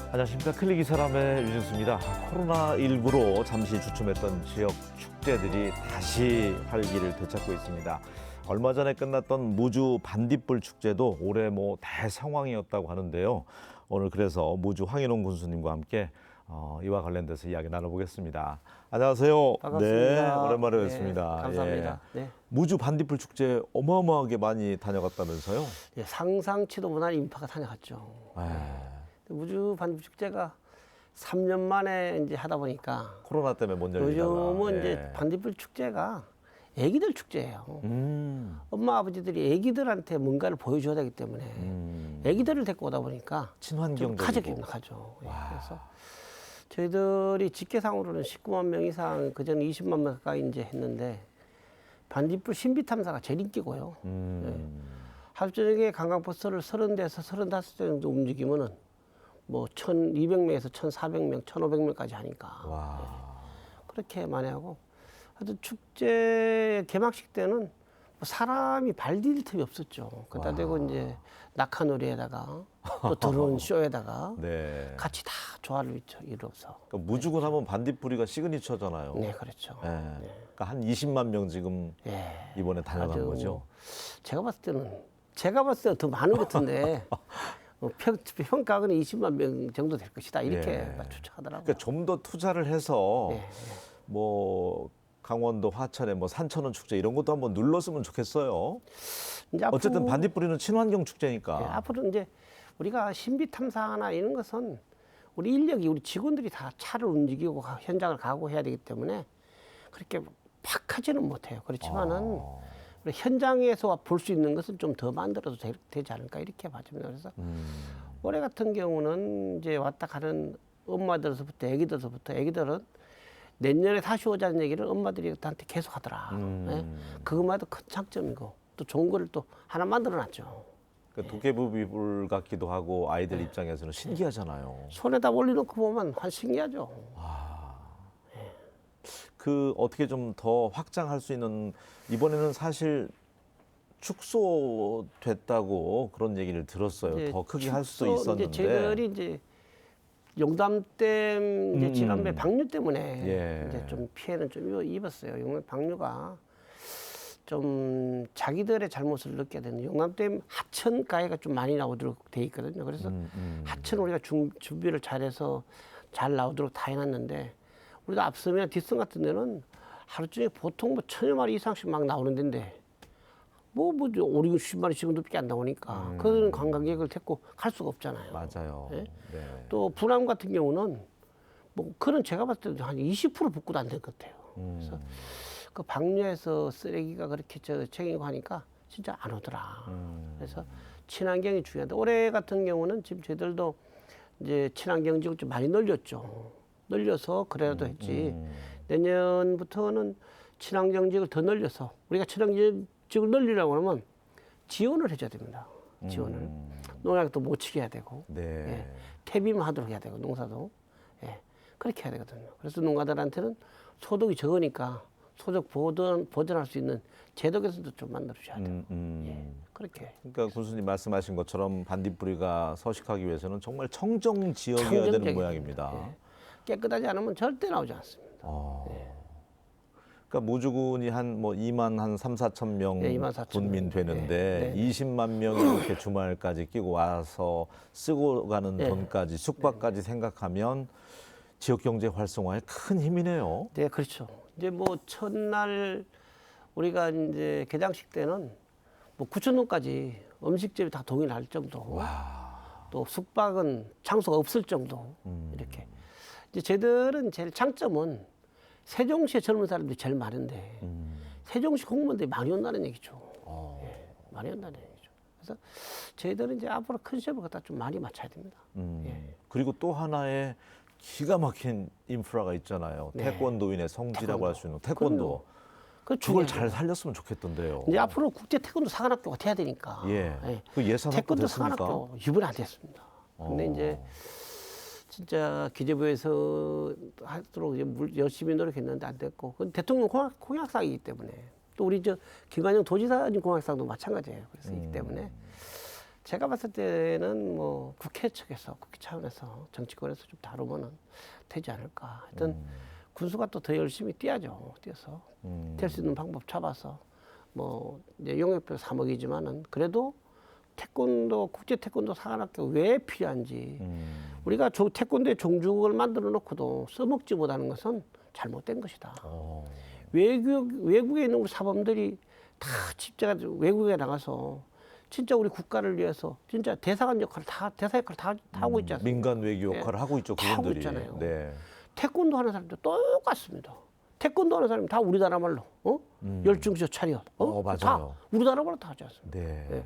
안녕하십니까. 클릭 이 사람의 유진수입니다. 코로나19로 잠시 주춤했던 지역 축제들이 다시 활기를 되찾고 있습니다. 얼마 전에 끝났던 무주 반딧불 축제도 올해 대상황이었다고 하는데요. 오늘 그래서 무주 황인홍 군수님과 함께 이와 관련돼서 이야기 나눠보겠습니다. 안녕하세요. 반갑습니다. 네, 오랜만에 네, 뵙습니다. 감사합니다. 예. 네. 무주 반딧불 축제 어마어마하게 많이 다녀갔다면서요? 예, 상상치도 못한 인파가 다녀갔죠. 예. 무주 반딧불 축제가 3년 만에 이제 하다 보니까 코로나 때문에 못 열리다가. 요즘은 예. 이제 반딧불 축제가 애기들 축제예요. 음. 엄마 아버지들이 애기들한테 뭔가를 보여줘야 되기 때문에 애기들을 데리고 오다 보니까 좀 친환경적이고. 가족입니다. 예, 그래서 저희들이 집계상으로는 19만 명 이상, 그전 20만 명 가까이 이제 했는데 반딧불 신비 탐사가 제일 인기고요. 하루 저녁에 관광버스를 30대에서 35대 정도 움직이면은 1,200명에서 1,400명, 1,500명까지 하니까 와. 그렇게 많이 하고, 하여튼 축제 개막식 때는 사람이 발 디딜 틈이 없었죠. 그러다 대고 이제 낙하놀이에다가 또 드론 쇼에다가 네. 같이 다 조화를 이루어서. 그러니까 무주군 하면 반딧불이가 시그니처잖아요. 네, 그렇죠. 예. 그러니까 한 20만 명 지금 예. 이번에 다녀간 아주 거죠. 제가 봤을 때는 더 많은 것 같은데 평가는 20만 명 정도 될 것이다 이렇게 예. 추측하더라고요. 그러니까 좀 더 투자를 해서 예, 강원도 화천에 산천원 축제 이런 것도 한번 눌렀으면 좋겠어요. 이제 어쨌든 앞으로, 반딧불이는 친환경 축제니까. 예, 앞으로 이제 우리가 신비 탐사나 이런 것은 우리 인력이, 우리 직원들이 다 차를 움직이고 현장을 가고 해야 되기 때문에 그렇게 팍 하지는 못해요. 그렇지만은 우리 현장에서 볼 수 있는 것은 좀 더 만들어도 되지 않을까 이렇게 봐집니다. 그래서 올해 같은 경우는 이제 왔다 가는 엄마들로부터 애기들은 내년에 다시 오자는 얘기를 엄마들이 한테 계속 하더라. 예? 그것마도 큰 장점이고 또 좋은 거를 또 하나 만들어놨죠. 그러니까 도깨비불 같기도 하고 아이들 입장에서는 신기하잖아요. 손에다 올려놓고 보면 한 신기하죠. 어떻게 좀 더 확장할 수 있는, 이번에는 사실 축소됐다고 그런 얘기를 들었어요. 이제 더 크게 할 수도 축소, 있었는데. 이제 저희들이 이제 용담댐 이제 지난번에 방류 때문에 예. 이제 좀 피해는 좀 입었어요. 용담 방류가 좀 자기들의 잘못을 느끼게 되는, 용담댐 하천 가해가 좀 많이 나오도록 돼 있거든요. 그래서 하천 우리가 준비를 잘해서 잘 나오도록 다 해놨는데, 우리가 앞섬이나 뒷섬 같은 데는 하루 종일 보통 1,000여 마리 이상씩 막 나오는 데인데 5, 60마리 정도밖에 안 나오니까 그런 관광객을 데리고 갈 수가 없잖아요. 맞아요. 예? 네. 또 분암 같은 경우는 그런 제가 봤을 때도 한 20% 복구도 안 될 것 같아요. 그래서 그 방류에서 쓰레기가 그렇게 챙기고 하니까 진짜 안 오더라. 그래서 친환경이 중요한데, 올해 같은 경우는 지금 저희들도 이제 친환경지구 좀 많이 늘려서 그래야도 했지. 내년부터는 친환경지구를 더 늘려서, 우리가 친환경지구를 늘리려고 하면 지원을 해줘야 됩니다. 지원을. 농약도 못 치게 해야 되고, 네. 예, 퇴비만 하도록 해야 되고, 농사도. 예, 그렇게 해야 되거든요. 그래서 농가들한테는 소득이 적으니까 소득 보전할 수 있는 제도 개선도 좀 만들어줘야 돼요. 예, 그렇게. 그러니까 군수님 말씀하신 것처럼 반딧불이가 서식하기 위해서는 정말 청정 지역이어야 되는 청정적인 모양입니다. 예. 깨끗하지 않으면 절대 나오지 않습니다. 그러니까 무주군이 한 2만 한 3, 4천 명 네, 2만 4천 군민 명. 되는데 네, 20만 명이 이렇게 주말까지 끼고 와서 쓰고 가는 네. 돈까지 숙박까지 생각하면 지역 경제 활성화에 큰 힘이네요. 네, 그렇죠. 이제 첫날 우리가 이제 개장식 때는 9,000원까지 음식집이 다 동일할 정도. 또 숙박은 장소가 없을 정도. 이렇게. 이제 저희들은 제일 장점은 세종시에 젊은 사람들이 제일 많은데 세종시 공무원들이 많이 온다는 얘기죠. 예, 많이 온다는 얘기죠. 그래서 저희들은 이제 앞으로 컨셉을 갖다 좀 많이 맞춰야 됩니다. 예. 그리고 또 하나의 기가 막힌 인프라가 있잖아요. 네. 태권도인의 성지라고 할 수 있는 태권도. 그 그걸 중요하죠. 잘 살렸으면 좋겠던데요. 이제 앞으로 국제 태권도 사관학교가 돼야 되니까. 예. 그 예산 확보 태권도 됐습니까? 사관학교 이번에 안 됐습니다. 근데 이제 진짜 기재부에서 하도록 이제 열심히 노력했는데 안 됐고, 그건 대통령 공약상이기 때문에, 또 우리 김관영 도지사님 공약상도 마찬가지예요. 그래서 이기 때문에 제가 봤을 때는 국회 측에서 국회 차원에서 정치권에서 좀 다루면은 되지 않을까. 하여튼 군수가 또 더 열심히 뛰어야죠. 뛰어서 될 수 있는 방법 잡아서 뭐 이제 용역비 3억이지만은 그래도 태권도 국제 태권도 사관학교 왜 필요한지 우리가 태권도의 종족을 만들어 놓고도 써먹지 못하는 것은 잘못된 것이다. 외국에 있는 우리 사범들이 다 진짜 외국에 나가서 진짜 우리 국가를 위해서 진짜 대사관 역할을 대사 역할을 다 하고 있지 않습니까? 민간 외교 역할을 하고 있죠. 다 하고 그분들이. 있잖아요. 네. 태권도 하는 사람도 똑같습니다. 태권도 하는 사람이 다 우리나라 말로 열중저 차려 맞아요. 다 우리나라 말로 다 하지 않습니까? 네. 네.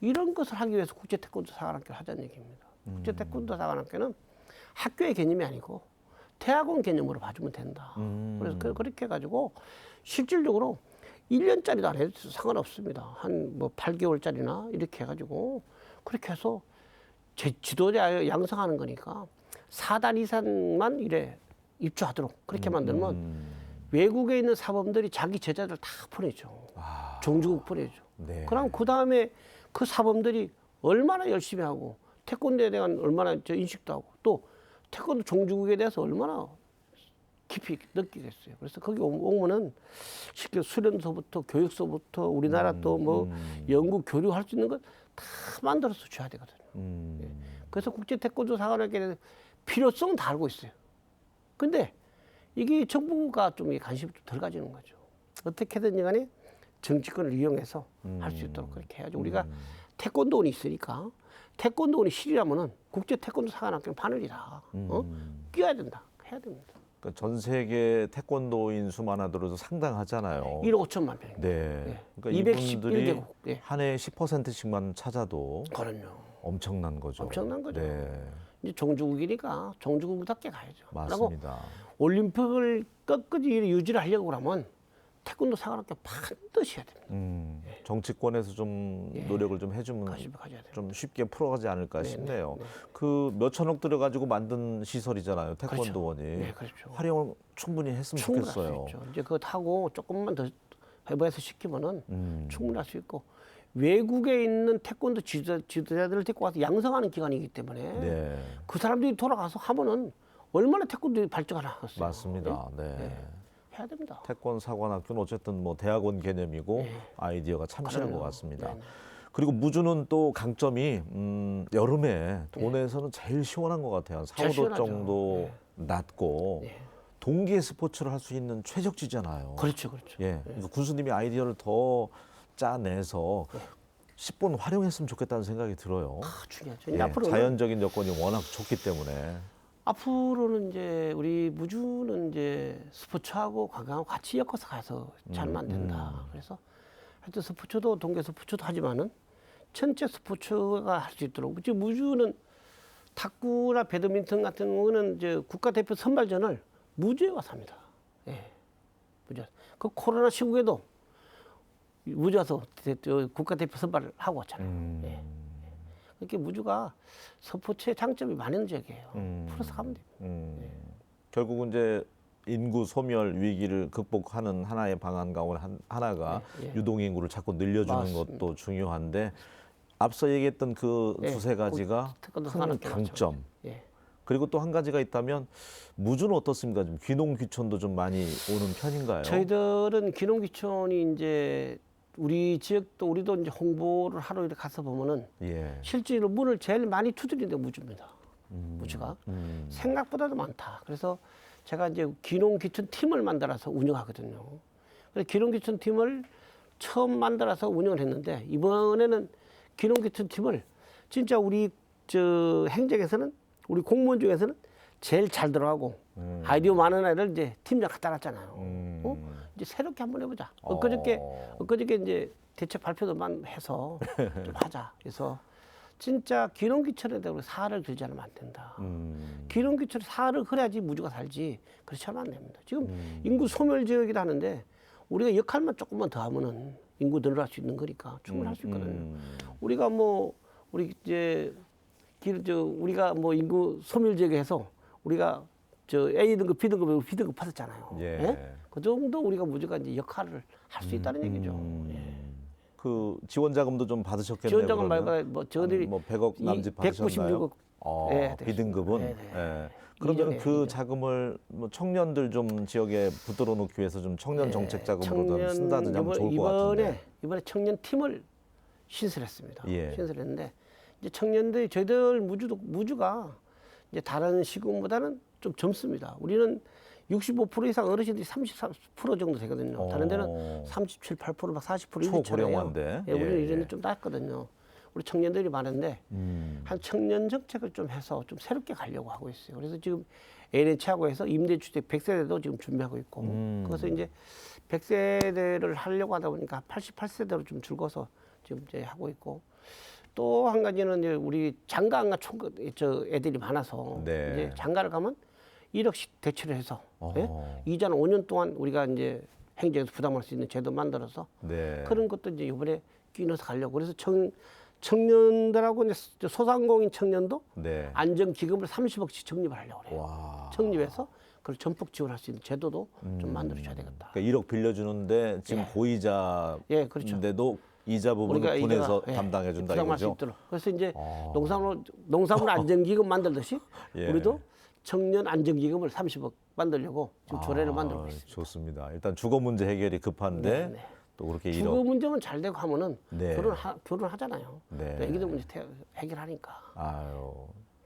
이런 것을 하기 위해서 국제 태권도 사관학교를 하자는 얘기입니다. 국제 태권도 사관학교는 학교의 개념이 아니고 대학원 개념으로 봐주면 된다. 그래서 그렇게 해가지고 실질적으로 1년짜리도 안 해도 상관없습니다. 한 뭐 8개월짜리나 이렇게 해가지고 그렇게 해서 지도자 양성하는 거니까 4단 이상만 이래 입주하도록 그렇게 만들면 외국에 있는 사범들이 자기 제자들 다 보내죠. 종주국 보내죠. 네. 그럼 그 다음에 그 사범들이 얼마나 열심히 하고 태권도에 대한 얼마나 인식도 하고 또 태권도 종주국에 대해서 얼마나 깊이 느끼겠어요. 그래서 거기 오면은 실제 수련소부터 교육소부터 우리나라 또 뭐 연구 교류할 수 있는 것 다 만들어서 줘야 되거든요. 예. 그래서 국제 태권도 사관학교에 대해서 필요성은 다 알고 있어요. 근데 이게 정부가 좀 관심이 좀 덜 가지는 거죠. 어떻게든 간에 정치권을 이용해서 할 수 있도록 그렇게 해야죠. 우리가 태권도원이 있으니까 태권도원이 실이라면은 국제 태권도 사관학교는 바늘이다. 끼워야 된다. 해야 됩니다. 그러니까 전 세계 태권도인 수만 하더라도 상당하잖아요. 1억 5천만 명. 네. 그러니까 이분들이 211개국. 예. 한 해에 10%씩만 찾아도 그럼요. 엄청난 거죠. 엄청난 거죠. 네. 이제 종주국이니까 종주국답게 가야죠. 그리고 맞습니다. 올림픽을 끝까지 유지를 하려고 하면 태권도 사관학교 반드시 해야 됩니다. 정치권에서 좀 노력을 좀 해주면 관심을 가져야 돼요. 좀 쉽게 풀어가지 않을까 네, 싶네요. 네. 그 몇천억 들어가지고 만든 시설이잖아요. 태권도원이. 네, 그렇죠. 활용을 충분히 했으면 충분히 할 수 좋겠어요. 있죠. 이제 그거 타고 조금만 더 해봐서 시키면은 충분히 할 수 있고 외국에 있는 태권도 지도자들을 데리고 와서 양성하는 기관이기 때문에 네, 그 사람들이 돌아가서 하면은 얼마나 태권도 발전을 하겠어요. 맞습니다. 네. 해야 됩니다. 태권 사관학교는 어쨌든 뭐 대학원 개념이고 아이디어가 참신한 것 그럼요. 같습니다. 네. 그리고 무주는 또 강점이 여름에 돈에서는 제일 시원한 것 같아요. 4, 제일 5도 시원하죠. 정도 낮고 동계 스포츠를 할 수 있는 최적지잖아요. 그렇죠, 그렇죠. 예, 그래서 군수님이 아이디어를 더 짜내서 10분 활용했으면 좋겠다는 생각이 들어요. 중요하죠. 예, 이제 앞으로는 자연적인 여건이 워낙 좋기 때문에. 앞으로는 이제 우리 무주는 이제 스포츠하고 관광하고 같이 엮어서 가서 잘 만든다. 그래서 하여튼 스포츠도 동계 스포츠도 하지만은 전체 스포츠가 할 수 있도록. 지금 무주는 탁구나 배드민턴 같은 경우는 이제 국가대표 선발전을 무주에 와서 합니다. 예, 무주. 그 코로나 시국에도 무주 와서 국가대표 선발을 하고 왔잖아요. 예. 그렇게 무주가 스포츠의 장점이 많은 지역이에요. 풀어서 가면 됩니다. 결국은 이제 인구 소멸 위기를 극복하는 하나의 방안 가운데 하나가 유동인구를 자꾸 늘려주는 맞습니다. 것도 중요한데 앞서 얘기했던 그 두세 가지가 태권도 큰 산업도 강점. 예. 그리고 또 한 가지가 있다면 무주는 어떻습니까? 좀 귀농 귀촌도 좀 많이 오는 편인가요? 저희들은 귀농귀촌이 이제 우리 지역도 우리도 이제 홍보를 하러 이렇게 가서 보면은 예. 실제로 문을 제일 많이 두드리는 데 무주입니다. 무주가 생각보다도 많다. 그래서 제가 이제 귀농귀촌 팀을 만들어서 운영하거든요. 그래서 귀농귀촌 팀을 처음 만들어서 운영을 했는데 이번에는 귀농귀촌 팀을 진짜 우리 저 행정에서는 우리 공무원 중에서는 제일 잘 들어가고 아이디어 많은 애를 이제 팀장 갖다 놨잖아요. 이제 새롭게 한번 해보자. 엊그저께 이제 대책 발표도만 해서 좀 하자. 그래서 진짜 귀농귀촌에 대해 사활을 들지 않으면 안 된다. 귀농귀촌에 사활을 그래야지 무주가 살지. 그렇지 않으면 안 됩니다. 지금 인구 소멸 지역이라 하는데 우리가 역할만 조금만 더 하면은 인구 늘어날 수 있는 거니까 충분히 할 수 있거든요. 우리가 뭐 우리 이제 우리가 뭐 인구 소멸 지역에 해서 우리가 저 A 등급, B 등급에 B 등급 받았잖아요. 예. 예? 그 정도 우리가 무조건 이제 역할을 할 수 있다는 얘기죠. 예. 그 지원 자금도 좀 받으셨겠네요. 지원자금 그러면? 말고 뭐 저들이 뭐 100억 남짓 받으셨나요? 196억. 네, 비등급은. 네, 네. 예. 그러면 이전에, 그 이전. 자금을 뭐 청년들 좀 지역에 붙들어 놓기 위해서 좀 청년 정책 자금으로 좀 쓴다든지 하면 좋을 것 같은데. 이번에 청년 팀을 신설했습니다. 예. 신설했는데 이제 청년들이 저희들 무주가 이제 다른 시군보다는 좀 젊습니다. 우리는 65% 이상 어르신들이 33% 정도 되거든요. 다른 데는 37, 8%, 막 40% 이렇게 차요. 초고령화인데. 예, 우리는 예, 이런 예. 데 좀 낮거든요. 우리 청년들이 많은데 한 청년 정책을 좀 해서 좀 새롭게 가려고 하고 있어요. 그래서 지금 NH하고 해서 임대주택 100세대도 지금 준비하고 있고 그래서 이제 100세대를 하려고 하다 보니까 88세대로 좀 줄거서 지금 이제 하고 있고 또 한 가지는 이제 우리 장가안가 저 애들이 많아서 네. 이제 장가를 가면 1억씩 대출을 해서 예? 어허. 이자는 5년 동안 우리가 이제 행정에서 부담할 수 있는 제도 만들어서 네. 그런 것도 이제 이번에 끼워서 가려고 그래서 청년들하고 이제 소상공인 청년도 네. 안정기금을 30억씩 적립을 하려고 그래요. 와. 적립해서 그걸 전폭 지원할 수 있는 제도도 좀 만들어줘야 되겠다. 그러니까 1억 빌려주는데 지금 예. 고이자인데도 예, 그렇죠. 이자 부분을 군에서 예, 담당해 준다 부담할 수 이거죠. 있도록. 그래서 이제 농산물 안정기금 만들듯이 예. 우리도 청년 안정기금을 30억 만들려고 지금 조례를 만들고 있습니다. 좋습니다. 일단 주거 문제 해결이 급한데 네, 네. 또 그렇게 주거 1억. 문제만 잘 되고 하면은 네. 결혼하잖아요. 네. 또 애기들 문제 해결하니까. 아유,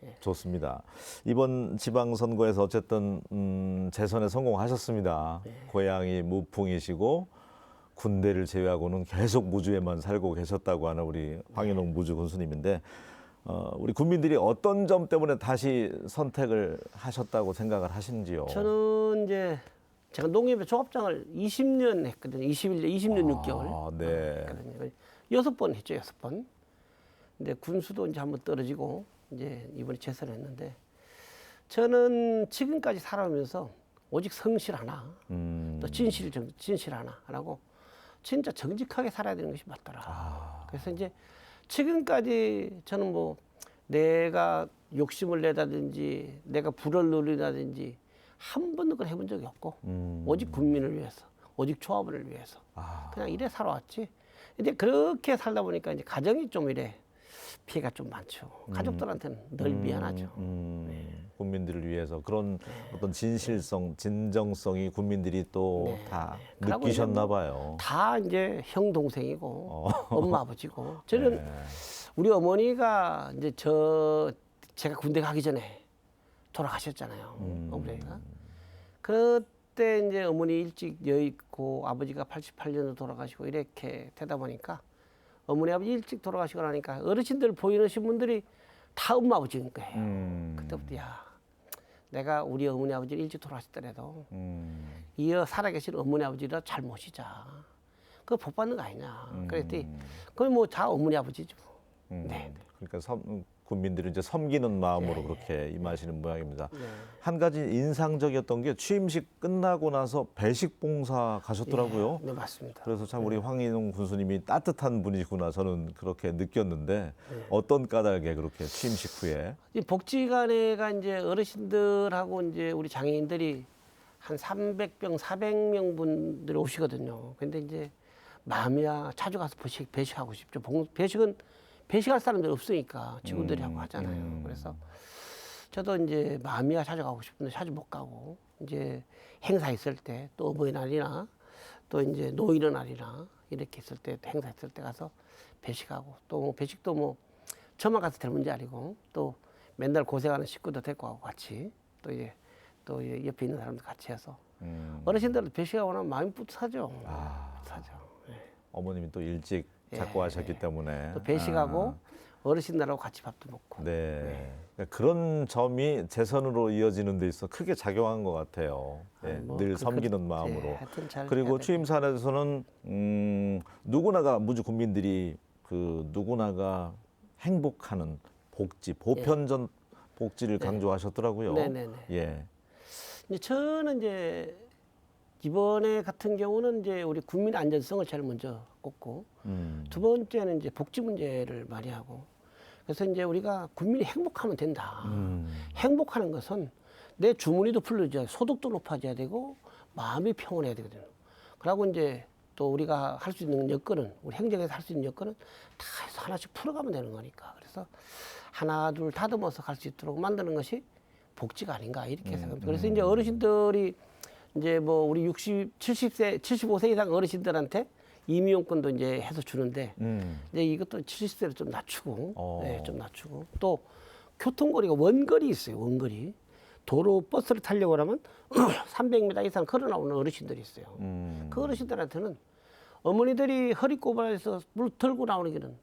예. 좋습니다. 이번 지방선거에서 어쨌든 재선에 성공하셨습니다. 네. 고향이 무풍이시고 군대를 제외하고는 계속 무주에만 살고 계셨다고 하는 우리 황인홍 무주 군수님인데 우리 국민들이 어떤 점 때문에 다시 선택을 하셨다고 생각을 하시는지요? 저는 이제 제가 농협의 조합장을 20년 했거든요. 20년 6개월. 아, 네. 했거든요. 6번 했죠, 6번. 근데 군수도 이제 한번 떨어지고 이제 이번에 재선했는데 저는 지금까지 살아오면서 오직 성실 하나, 또 진실 하나라고 진짜 정직하게 살아야 되는 것이 맞더라. 그래서 이제 지금까지 저는 뭐 내가 욕심을 내다든지 내가 부를 누리다든지 한 번도 그걸 해본 적이 없고 오직 국민을 위해서, 오직 조합을 위해서 그냥 이래 살아왔지. 이제 그렇게 살다 보니까 이제 가정이 좀 이래 피해가 좀 많죠. 가족들한테는 늘 미안하죠. 국민들을 위해서 그런 어떤 진실성, 진정성이 국민들이 또 다 그러고 느끼셨나 이제 뭐 봐요. 다 이제 형 동생이고 엄마 아버지고 저는 네. 우리 어머니가 이제 제가 군대 가기 전에 돌아가셨잖아요. 어머니가. 그때 이제 어머니 일찍 여의 있고 아버지가 88년도 돌아가시고 이렇게 되다 보니까 어머니 아버지 일찍 돌아가시고 나니까 어르신들 보이시는 분들이 다 엄마 아버지인 거예요. 그때부터 야 내가 우리 어머니 아버지를 일찍 돌아가셨더라도 이어 살아계신 어머니 아버지를 잘 모시자. 그거 복 받는 거 아니냐. 그랬더니 그건 뭐 다 어머니 아버지죠. 네. 그러니까 국민들이 이제 섬기는 마음으로 그렇게 임하시는 모양입니다. 한 가지 인상적이었던 게 취임식 끝나고 나서 배식 봉사 가셨더라고요. 네, 맞습니다. 그래서 참 우리 황인홍 군수님이 따뜻한 분이구나 저는 그렇게 느꼈는데 어떤 까닭에 그렇게 취임식 후에 이 복지관에가 이제 어르신들하고 이제 우리 장애인들이 한 300병, 400명 분들이 오시거든요. 근데 이제 마음이야 자주 가서 배식하고 싶죠. 배식할 사람들이 없으니까 직원들이 하고 하잖아요. 그래서 저도 이제 마음이야 자주 가고 싶은데 자주 못 가고 이제 행사 있을 때 또 어버이날이나 또 이제 노인의 날이나 이렇게 있을 때 행사 있을 때 가서 배식하고 또 뭐 배식도 뭐 저만 가서 될 문제 아니고 또 맨날 고생하는 식구도 데리고 가고 같이 또 이제 옆에 있는 사람들 같이 해서 어르신들도 배식하고 나면 마음이 뿌듯하죠. 뿌듯하죠. 예. 어머님이 또 일찍 작고 하셨기 때문에 또 배식하고 어르신들하고 같이 밥도 먹고. 네. 그러니까 그런 점이 재선으로 이어지는 데 있어 크게 작용한 것 같아요. 네, 뭐 늘 섬기는 마음으로. 예, 하여튼 잘 그리고 해야 돼. 취임사에서는 누구나가 무주 국민들이 누구나가 행복하는 복지, 보편적 복지를 강조하셨더라고요. 네네네. 예. 이제 저는 이제 이번에 같은 경우는 이제 우리 국민 안전성을 제일 먼저 꼽고 두 번째는 이제 복지 문제를 많이 하고 그래서 이제 우리가 국민이 행복하면 된다. 행복하는 것은 내 주머니도 풀려져야 소득도 높아져야 되고 마음이 평온해야 되거든요. 그러고 이제 또 우리가 할 수 있는 여건은 우리 행정에서 할 수 있는 여건은 다 해서 하나씩 풀어가면 되는 거니까 그래서 하나 둘 다듬어서 갈 수 있도록 만드는 것이 복지가 아닌가 이렇게 생각합니다. 그래서 이제 어르신들이 이제 뭐 우리 60, 70세, 75세 이상 어르신들한테 임의용권도 이제 해서 주는데 이제 이것도 70세로 좀 낮추고, 네, 좀 낮추고 또 교통거리가 원거리 있어요. 원거리 도로 버스를 타려고 하면 300m 이상 걸어 나오는 어르신들이 있어요. 그 어르신들한테는 어머니들이 허리 꼽아서 물 들고 나오는 길은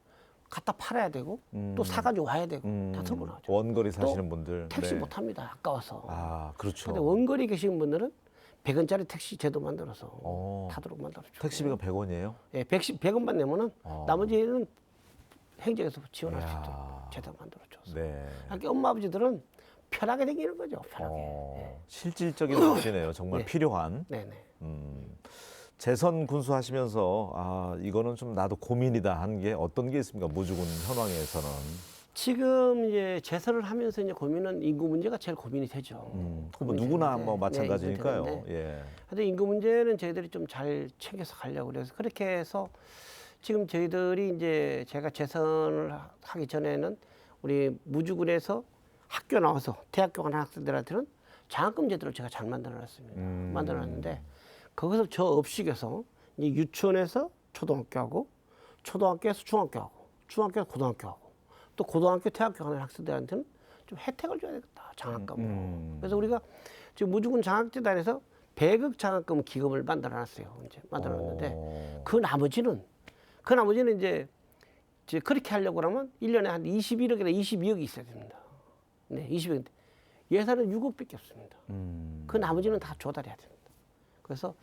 갖다 팔아야 되고 또 사가지고 와야 되고 다 들고 나오죠. 원거리 또 사시는 분들. 택시 네. 못 탑니다. 아까워서. 아, 그렇죠. 근데 원거리 계신 분들은 100원짜리 택시 제도 만들어서 타도록 만들어줘. 택시비가 100원이에요? 예, 100원만 내면은 나머지는 행정에서 지원할 수 이야. 있도록 제도 만들어줘서. 네. 그러니까 엄마 아버지들은 편하게 다니는 거죠. 편하게. 실질적인 복지네요. 정말 네. 필요한. 네네. 재선 군수 하시면서 아, 이거는 좀 나도 고민이다 하는 게 어떤 게 있습니까? 무주군 현황에서는. 지금 이제 재선을 하면서 이제 고민은 인구 문제가 제일 고민이 되죠. 뭐 고민이 누구나 되는데, 뭐 마찬가지니까요. 네, 인구 예. 근데 인구 문제는 저희들이 좀 잘 챙겨서 가려고 그래서 그렇게 해서 지금 저희들이 이제 제가 재선을 하기 전에는 우리 무주군에서 학교 나와서 대학교 가는 학생들한테는 장학금 제도를 제가 잘 만들어놨습니다. 만들어놨는데 거기서 저 업식에서 이제 유치원에서 초등학교하고 초등학교에서 중학교하고 중학교에서 고등학교하고 또 고등학교 대학교 가는 학생들한테는 좀 혜택을 줘야 되겠다 장학금으로. 그래서 우리가 지금 무주군 장학재단에서 배급 장학금 기금을 만들어놨어요. 이제 만들어놨는데 그 나머지는 이제 그렇게 하려고 하면 1년에 한 21억이나 22억이 있어야 됩니다. 네, 20억인데 예산은 6억밖에 없습니다. 그 나머지는 다 조달해야 됩니다. 그래서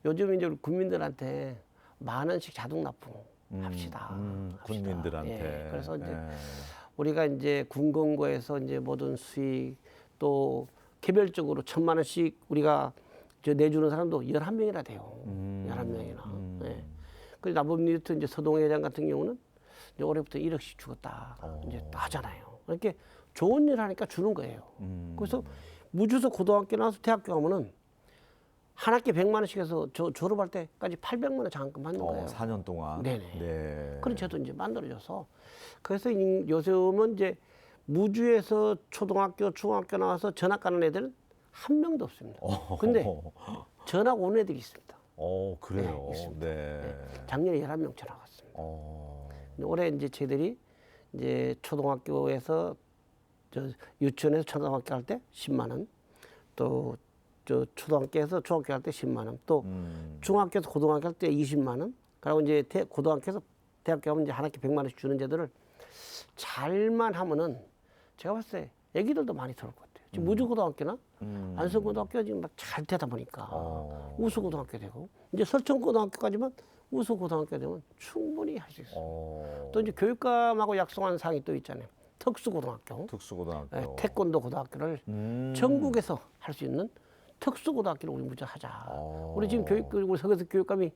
요즘 이제 우리 국민들한테 10,000원씩 자동 납부합시다. 국민들한테. 예, 그래서 이제 예. 우리가 이제 군공고에서 이제 모든 수익 또 개별적으로 1,000만 원씩 우리가 내주는 사람도 11명이나 돼요. 11명이나. 예. 그리고 나법리트 이제 서동 회장 같은 경우는 이제 올해부터 1억씩 주겠다. 이제 하잖아요. 이렇게 좋은 일 하니까 주는 거예요. 그래서 무주서 고등학교 나와서 대학교 가면은 한 학기 100만 원씩 해서 졸업할 때까지 800만 원 장학금 받는 거예요. 4년 동안. 네네. 네. 그런 제도 이제 만들어져서 그래서 요즘은 이제 무주에서 초등학교, 중학교 나와서 전학 가는 애들은 한 명도 없습니다. 근데 전학 온 애들이 있습니다. 그래요. 네, 있습니다. 네. 작년에 11명 전학 왔습니다. 올해 이제 저희들이 이제 초등학교에서 유치원에서 초등학교 할 때 10만 원, 또 초등학교에서 중학교 할 때 10만 원, 또 중학교에서 고등학교 할 때 20만 원, 그리고 이제 고등학교에서 대학교 가면 이제 한 학기 100만 원씩 주는 제도를 잘만 하면은 제가 봤을 때 애기들도 많이 들어올 것 같아요. 지금 무주고등학교나 안성고등학교가 지금 막 잘 되다 보니까 우수고등학교 되고 이제 설천고등학교까지만 우수고등학교 되면 충분히 할 수 있어요. 또 이제 교육감하고 약속한 사항이 또 있잖아요. 특수고등학교, 특수고등학교. 네, 태권도 고등학교를 전국에서 할 수 있는 특수고등학교를 우리 무조 하자. 우리 지금 우리 서교수 교육감이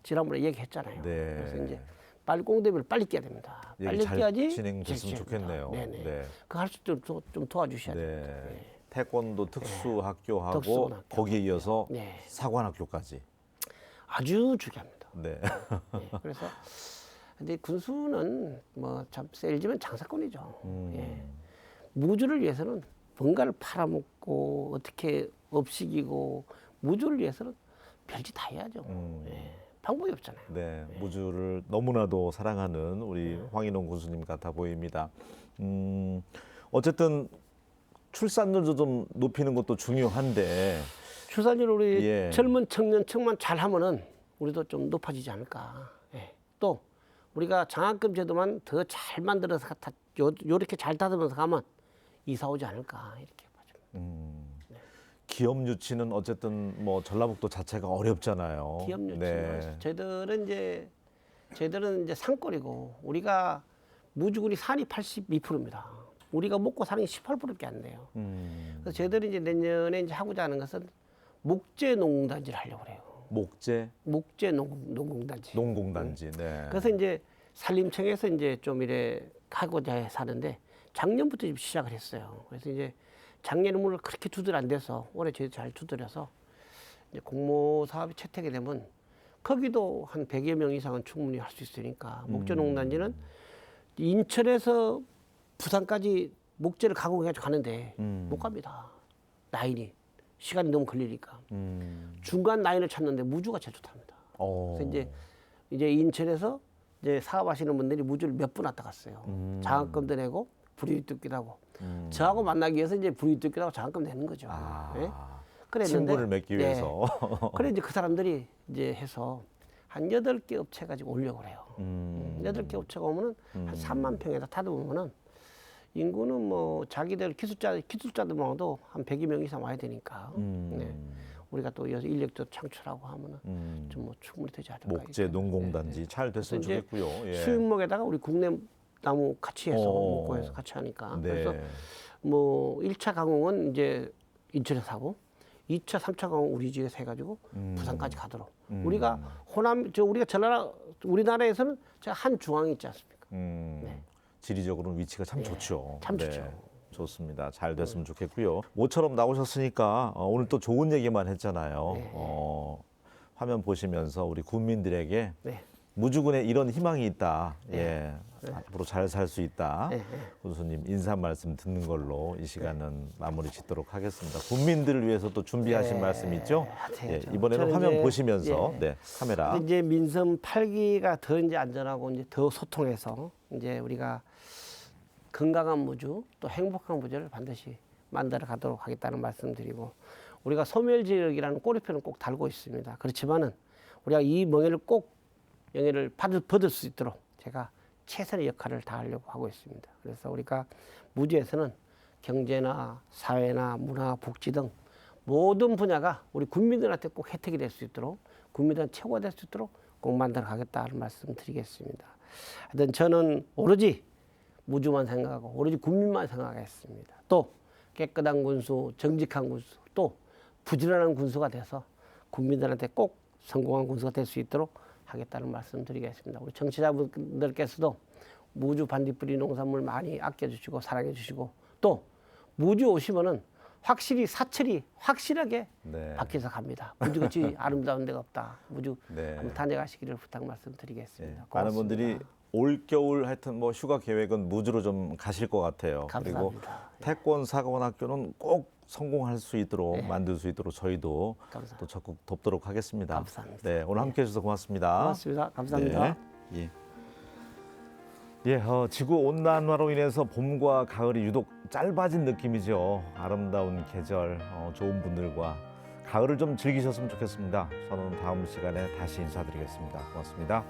지난번에 얘기했잖아요. 네. 그래서 이제 빨리 공대비를 빨리 깨야 됩니다. 얘기 빨리 잘 깨야지 진행됐으면 좋겠네요. 네네. 네. 그 할 수 있도록 좀 도와주셔야 네. 됩니다. 네. 태권도 특수학교하고 특수고등학교. 거기에 이어서 네. 사관학교까지. 아주 중요합니다. 네. 네. 그래서 근데 군수는 뭐 참 셀지면 장사꾼이죠. 예. 무주를 위해서는 뭔가를 팔아먹고 어떻게 업식이고 무주를 위해서는 별짓 다 해야죠. 예. 방법이 없잖아요. 네, 무주를 너무나도 사랑하는 우리 황인홍 군수님 같아 보입니다. 어쨌든 출산율도 좀 높이는 것도 중요한데 출산율 우리 예. 젊은 청년층만 잘하면은 우리도 좀 높아지지 않을까. 예. 또 우리가 장학금 제도만 더 잘 만들어서 요렇게 잘 다듬어서 가면 이사 오지 않을까 이렇게 봐죠. 기업 유치는 어쨌든 뭐 전라북도 자체가 어렵잖아요. 기업 유치는 네. 저희들은 이제 산골이고 우리가 무주군이 산이 82%입니다. 우리가 먹고 사는 게 18%밖에 안 돼요. 그래서 저희들이 이제 내년에 이제 하고자 하는 것은 목재 농공단지를 하려고 해요. 목재 농공단지. 농공단지. 네. 그래서 이제 산림청에서 이제 좀 이래 하고자 해서 하는데 작년부터 좀 시작을 했어요. 그래서 이제 작년에 물을 그렇게 두들 안 돼서 올해 저희 잘 두들여서 이제 공모 사업이 채택이 되면 거기도 한 100여 명 이상은 충분히 할 수 있으니까 목재농단지는 인천에서 부산까지 목재를 가공해가지고 가는데 못 갑니다. 라인이 시간이 너무 걸리니까 중간 라인을 찾는데 무주가 제일 좋답니다. 그래서 이제 인천에서 이제 사업하시는 분들이 무주를 몇 분 왔다 갔어요. 장학금도 내고 불이익도 하고 저하고 만나기 위해서 이제 불이익도 하고 장학금 내는 거죠. 예? 그랬는데, 친분을 맺기 위해서. 그래 이제 그 사람들이 이제 해서 한 8개 업체 가지고 오려고 그래요. 8개 업체가 오면은 한 3만 평에다 타도보면은 인구는 뭐 자기들 기술자들만도 한 100여 명 이상 와야 되니까. 네. 우리가 또 여기서 인력도 창출하고 하면은 좀 뭐 충분히 되지 않을까. 목재 농공단지 잘 됐으면 그래서 이제 좋겠고요. 예. 수육목에다가 우리 국내 나무 같이 해서 목고해서 같이 하니까. 그래서 뭐 1차 가공은 이제 인천에서 하고 2차, 3차 가공 우리 지역에서 해가지고 부산까지 가도록. 우리가 우리가 우리나라에서는 한 중앙이 있지 않습니까? 지리적으로는 위치가 참 좋죠. 참 좋죠. 좋습니다. 잘 됐으면 좋겠고요. 모처럼 나오셨으니까 오늘 또 좋은 얘기만 했잖아요. 화면 보시면서 우리 국민들에게 무주군에 이런 희망이 있다. 예, 앞으로 잘 살 수 있다. 군수님 인사 말씀 듣는 걸로 이 시간은 마무리 짓도록 하겠습니다. 국민들을 위해서 또 준비하신 말씀 있죠? 예, 이번에는 화면 이제, 보시면서 카메라. 이제 민선 8기가 더 이제 안전하고 이제 더 소통해서 이제 우리가 건강한 무주 또 행복한 무주를 반드시 만들어 가도록 하겠다는 말씀드리고 우리가 소멸지역이라는 꼬리표는 꼭 달고 있습니다. 그렇지만은 우리가 이 명예를 꼭 영예를 받을 수 있도록 제가 최선의 역할을 다하려고 하고 있습니다. 그래서 우리가 무주에서는 경제나 사회나 문화, 복지 등 모든 분야가 우리 국민들한테 꼭 혜택이 될 수 있도록 국민들한테 최고가 될 수 있도록 꼭 만들어 가겠다는 말씀 드리겠습니다. 하여튼 저는 오로지 무주만 생각하고 오로지 국민만 생각했습니다. 또 깨끗한 군수, 정직한 군수, 또 부지런한 군수가 돼서 국민들한테 꼭 성공한 군수가 될 수 있도록 하겠다는 말씀 드리겠습니다. 우리 청취자분들께서도 무주 반딧불이 농산물 많이 아껴주시고 사랑해주시고 또 무주 오시면은 확실히 사철이 확실하게 바뀌어서 갑니다. 무주같이 아름다운 데가 없다. 무주 한번 다녀가시기를 부탁 말씀드리겠습니다. 많은 분들이 올겨울 하여튼 뭐 휴가 계획은 무주로 좀 가실 것 같아요. 감사합니다. 그리고 태권 사관 학교는 꼭 성공할 수 있도록 만들 수 있도록 저희도 또 적극 돕도록 하겠습니다. 감사합니다. 네, 오늘 함께해 주셔서 고맙습니다. 고맙습니다. 감사합니다. 지구 온난화로 인해서 봄과 가을이 유독 짧아진 느낌이죠. 아름다운 계절, 좋은 분들과 가을을 좀 즐기셨으면 좋겠습니다. 저는 다음 시간에 다시 인사드리겠습니다. 고맙습니다.